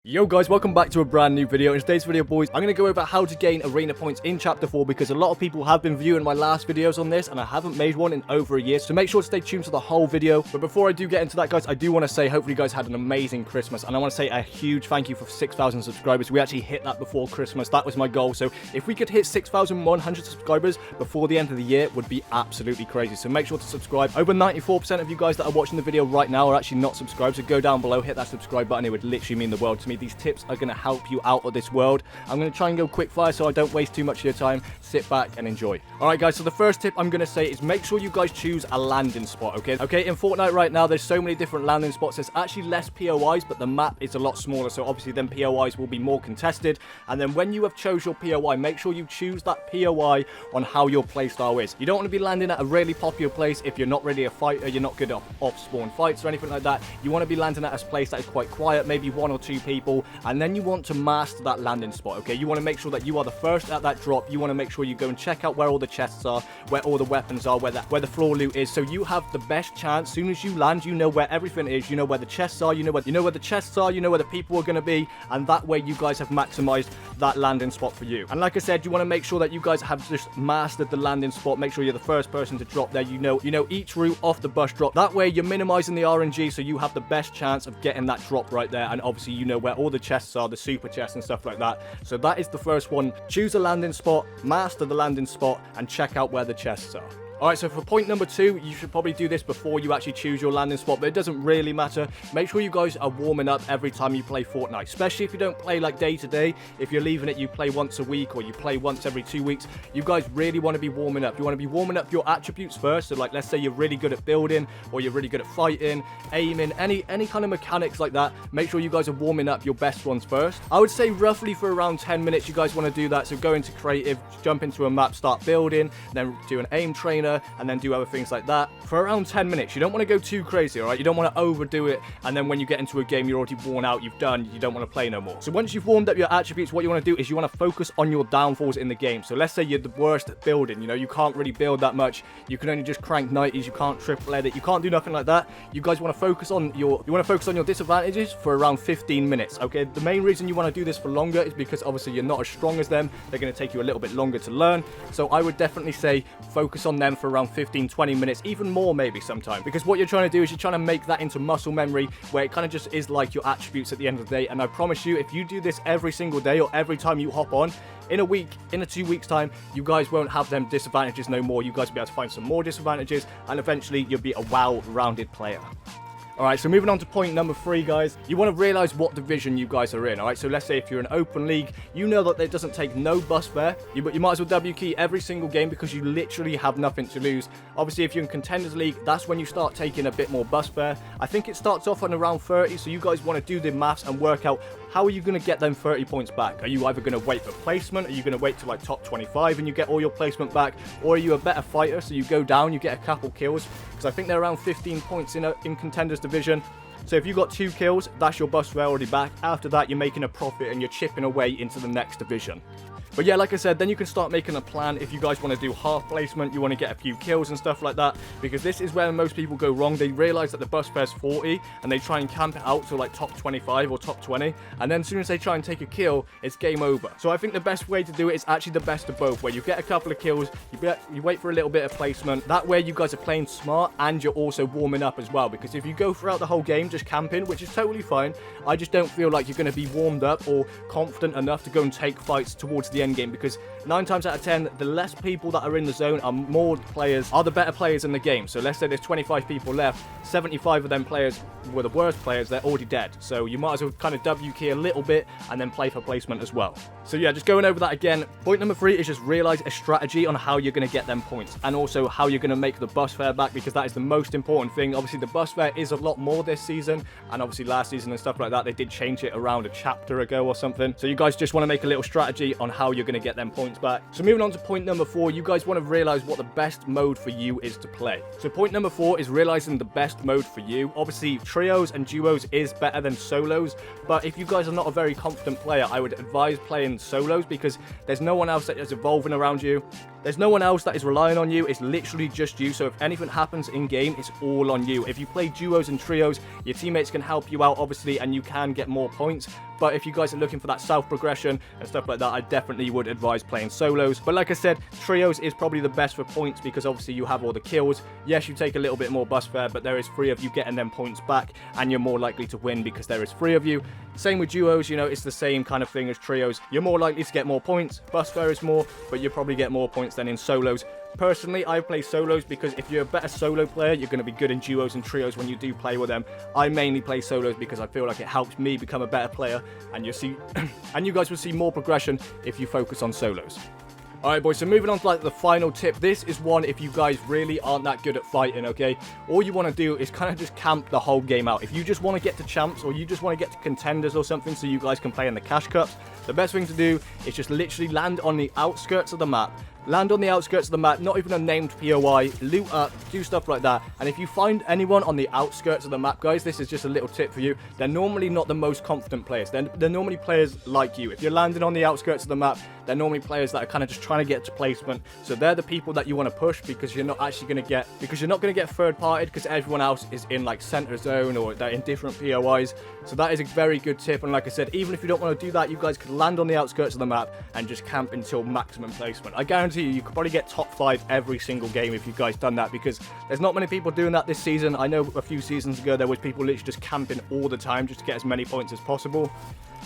Yo guys, welcome back to a brand new video. In today's video, boys, I'm going to go over how to gain arena points in chapter 4 because a lot of people have been viewing my last videos on this and I haven't made one in over a year, so make sure to stay tuned to the whole video. But before I do get into that, guys, I do want to say hopefully you guys had an amazing Christmas, and I want to say a huge thank you for 6,000 subscribers. We actually hit that before Christmas. That was my goal, so if we could hit 6,100 subscribers before the end of the year, it would be absolutely crazy. So make sure to subscribe. Over 94% of you guys that are watching the video right now are actually not subscribed, so go down below, hit that subscribe button. It would literally mean the world to me. These tips are going to help you out of this world. I'm going to try and go quick fire so I don't waste too much of your time. Sit back and enjoy. Alright guys, so the first tip I'm going to say is make sure you guys choose a landing spot, okay? Okay, in Fortnite right now, there's so many different landing spots. There's actually less POIs, but the map is a lot smaller, so obviously then POIs will be more contested. And then when you have chose your POI, make sure you choose that POI on how your playstyle is. You don't want to be landing at a really popular place if you're not really a fighter, you're not good at off-spawn fights or anything like that. You want to be landing at a place that is quite quiet, maybe 1 or 2 people, and then you want to master that landing spot, okay? You want to make sure that you are the first at that drop. You want to make sure you go and check out where all the chests are, where all the weapons are, where the floor loot is, so you have the best chance. As soon as you land, you know where everything is, you know where the chests are, you know where the chests are, you know where the people are going to be, and that way you guys have maximized that landing spot for you. And like I said, you want to make sure that you guys have just mastered the landing spot. Make sure you're the first person to drop there. You know each route off the bus drop. That way you're minimizing the RNG, so you have the best chance of getting that drop right there. And obviously you know where all the chests are, the super chests and stuff like that. So that is the first one. Choose a landing spot, master the landing spot, and check out where the chests are. Alright, so for point number 2, you should probably do this before you actually choose your landing spot, but it doesn't really matter. Make sure you guys are warming up every time you play Fortnite, especially if you don't play like day to day. If you're leaving it, you play once a week or you play once every 2 weeks. You guys really want to be warming up. You want to be warming up your attributes first. So like, let's say you're really good at building or you're really good at fighting, aiming, any kind of mechanics like that. Make sure you guys are warming up your best ones first. I would say roughly for around 10 minutes you guys want to do that. So go into creative, jump into a map, start building, then do an aim trainer, and then do other things like that for around 10 minutes. You don't want to go too crazy, all right? You don't want to overdo it, and then when you get into a game, you're already worn out, you don't want to play no more. So once you've warmed up your attributes, what you want to do is you want to focus on your downfalls in the game. So let's say you're the worst at building, you can't really build that much, you can only just crank 90s, you can't triple edit, you can't do nothing like that. You guys want to focus on your disadvantages for around 15 minutes, okay? The main reason you want to do this for longer is because obviously you're not as strong as them. They're going to take you a little bit longer to learn. So I would definitely say focus on them for around 15-20 minutes, even more maybe sometime, because what you're trying to do is you're trying to make that into muscle memory where it kind of just is like your attributes at the end of the day. And I promise you, if you do this every single day or every time you hop on, in a week, in a 2 weeks time, you guys won't have them disadvantages no more. You guys will be able to find some more disadvantages, and eventually you'll be a well-rounded player. Alright, so moving on to point number 3, guys. You want to realize what division you guys are in, alright? So let's say if you're an open league, you know that it doesn't take no bus fare, but you might as well W key every single game because you literally have nothing to lose. Obviously, if you're in contenders league, that's when you start taking a bit more bus fare. I think it starts off on around 30, so you guys want to do the maths and work out how are you going to get them 30 points back. Are you either going to wait for placement? Are you going to wait to like top 25 and you get all your placement back? Or are you a better fighter, so you go down, you get a couple kills? Because I think they're around 15 points in contenders division. So if you got 2 kills, that's your bus fare already back. After that, you're making a profit and you're chipping away into the next division. But yeah, like I said, then you can start making a plan. If you guys want to do half placement, you want to get a few kills and stuff like that, because this is where most people go wrong. They realize that the bus fare's 40 and they try and camp it out to like top 25 or top 20, and then as soon as they try and take a kill, it's game over. So I think the best way to do it is actually the best of both, where you get a couple of kills, you wait for a little bit of placement. That way you guys are playing smart and you're also warming up as well, because if you go throughout the whole game just camping, which is totally fine, I just don't feel like you're going to be warmed up or confident enough to go and take fights towards the end game, because 9 times out of 10, the less people that are in the zone are the better players in the game. So let's say there's 25 people left, 75 of them players were the worst players, they're already dead. So you might as well kind of W key a little bit and then play for placement as well. So yeah, just going over that again, point number 3 is just realize a strategy on how you're going to get them points, and also how you're going to make the bus fare back, because that is the most important thing. Obviously the bus fare is a lot more this season, and obviously last season and stuff like that, they did change it around a chapter ago or something. So you guys just want to make a little strategy on how you're going to get them points back. So moving on to point number 4, you guys want to realize what the best mode for you is to play. So point number 4 is realizing the best mode for you. Obviously trios and duos is better than solos, but if you guys are not a very confident player, I would advise playing solos, because there's no one else that is evolving around you. There's no one else that is relying on you. It's literally just you. So if anything happens in game, it's all on you. If you play duos and trios, your teammates can help you out, obviously, and you can get more points. But if you guys are looking for that self-progression and stuff like that, I definitely would advise playing solos. But like I said, trios is probably the best for points because obviously you have all the kills. Yes, you take a little bit more bus fare, but there is 3 of you getting them points back, and you're more likely to win because there is 3 of you. Same with duos, you know, it's the same kind of thing as trios. You're more likely to get more points. Bus fare is more, but you probably get more points than in solos. Personally, I play solos because if you're a better solo player, you're going to be good in duos and trios when you do play with them. I mainly play solos because I feel like it helps me become a better player, and you see, and you guys will see more progression if you focus on solos. Alright boys, so moving on to like the final tip. This is one if you guys really aren't that good at fighting, okay? All you want to do is kind of just camp the whole game out. If you just want to get to champs or you just want to get to contenders or something so you guys can play in the cash cups, the best thing to do is just literally land on the outskirts of the map. Land on the outskirts of the map, not even a named POI, loot up, do stuff like that. And if you find anyone on the outskirts of the map, guys, this is just a little tip for you. They're normally not the most confident players. They're normally players like you. If you're landing on the outskirts of the map, they're normally players that are kind of just trying to get to placement. So they're the people that you want to push because you're not actually going to get, because you're not going to get third parted because everyone else is in like center zone or they're in different POIs. So that is a very good tip. And like I said, even if you don't want to do that, you guys can land on the outskirts of the map and just camp until maximum placement. I guarantee you could probably get top 5 every single game if you guys done that, because there's not many people doing that this season. I know a few seasons ago there was people literally just camping all the time just to get as many points as possible.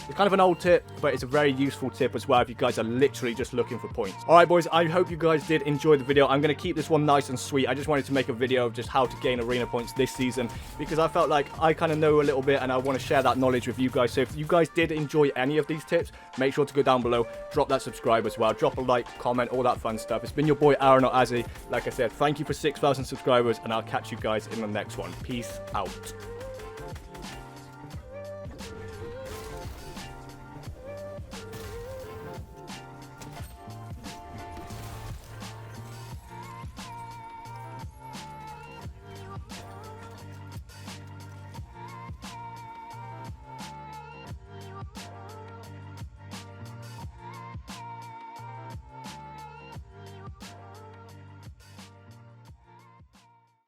It's kind of an old tip, but it's a very useful tip as well if you guys are literally just looking for points. Alright boys, I hope you guys did enjoy the video. I'm going to keep this one nice and sweet. I just wanted to make a video of just how to gain arena points this season because I felt like I kind of know a little bit and I want to share that knowledge with you guys. So if you guys did enjoy any of these tips, make sure to go down below, drop that subscribe as well, drop a like, comment, all that fun stuff. It's been your boy Aaron or Azzy. Like I said, thank you for 6,000 subscribers and I'll catch you guys in the next one. Peace out.